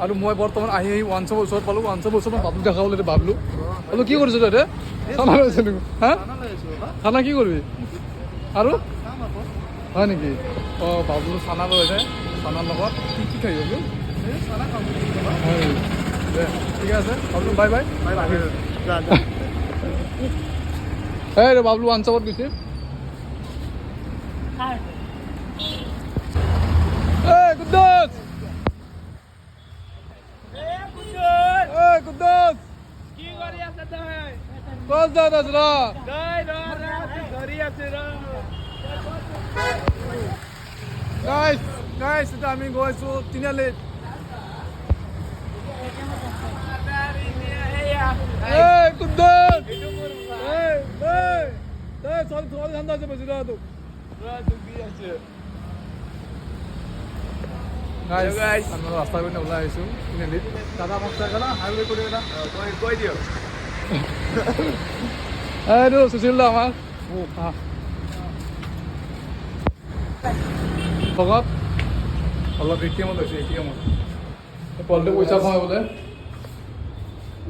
আৰু মই বৰ্তমান আহি ওৱান শ্বপৰ ওচৰত পালোঁ। ওৱান শ্বপৰ ওচৰত বাবলু দেখা পালোঁ, বাবলু বোলো কি কৰিছ তই খানা লৈছে নেকি? হা খানা কি কৰিবি আৰু হয় নেকি? অঁ বাবলু চানা লৈছে, চানাৰ লগত কি কি খাই বাবলু? হয় নেকি? দে ঠিক আছে বাবলু, বাই বাই। এই ৰে বাবলু ওৱান শ্বপত গৈছে। এই কুদ্দুছ, এই কুদ্দুছ কি কৰি আছে তই? ক'ত যাই আছ ৰ? ধৰি আছে ৰ। গাইছ গাইছ এতিয়া আমি গৈ আছোঁ তিনিআলিত। এই কুদ্দুছ, এই ছোৱালী ঠাণ্ডা আছে বেছি ৰ তোক। গাইছ আমি ৰাস্তা পিনে ওলাই আহিছোঁ তিনিআলিত। দাদা আমাক চাই গ'লা হাইৱে কৰি এটা কৈ দিয়ক। এইটো সুশীল দা আমাৰ ভগত অলপ এটিএমত লৈছে, এটিএমত পলটো পইচা কমাই বোলে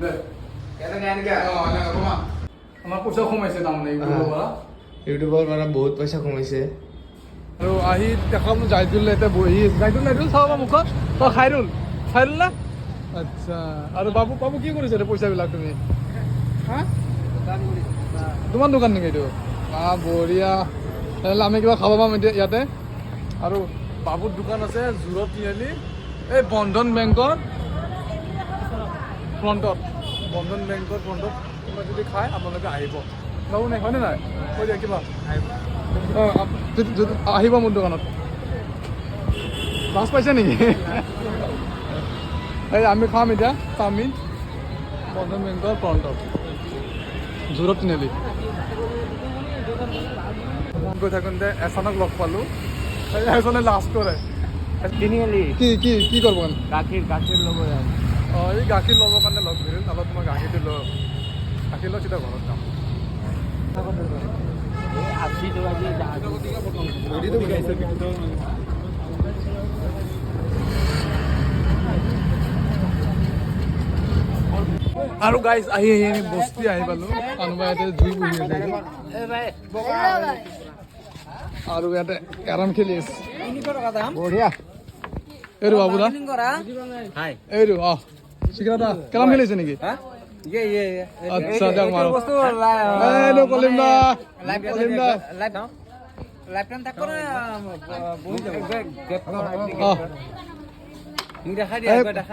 দে আমাৰ পইচা সোমাইছে তাৰমানে ইউটিউবৰ পৰা। ইউটিউবৰ পৰা বহুত পইচা কমাইছে। আৰু আহি দেখা বোলো জাইদুল এতিয়া বহি আছে। জাইদুল নাইদুল চাব মুখত তই খাইৰুল খাইৰুল না? আচ্ছা আৰু বাবু বাবু কি কৰিছে পইচাবিলাক তুমি? হা তোমাৰ দোকান নেকি এইটো? বঢ়িয়া, তেনেহ'লে আমি কিবা খাব পাম এতিয়া ইয়াতে। আৰু বাবুৰ দোকান আছে জোৰত তিনিআলি, এই বন্ধন বেংকৰ ফ্ৰণ্টত। বন্ধন বেংকৰ ফ্ৰণ্টত কোনোবা যদি খায় আপোনালোকে আহিব। বাবু নাই হয়নে নাই? কৈ দিয়া কিবা অঁ আহিব মোৰ দোকানত। লাজ পাইছে নেকি? এই আমি খাম এতিয়া চাওমিন, বন্ধন বেংকৰ ফ্ৰণ্টত জোৰত তিনিআলি। গৈ থাকোঁতে এজনক লগ পালোঁ, এজনে লাজ কৰে। তিনিআলি কি কি কি কৰিব? গাখীৰ ল'ব যাম। অঁ এই গাখীৰ ল'বৰ কাৰণে লগ ধৰিল। অলপ মই গাখীৰটো লৈ চিধা ঘৰত যাম। 80 টকা দিয়ে আৰু গাইজ আহি আমি বস্তি আহি পালোঁ। কোনোবা ইয়াতে জুই বহি আছে আৰু ইয়াতে কেৰম খেলি আছে। বঢ়িয়া। এইটো বাবু দা, এইটো অঁ চিকেন দা কেৰম খেলি আছে নেকি? আচ্ছা দিয়ক মাৰো। এইটো কলিম দা, কলিম দা লাইফ টাইম থাকো না।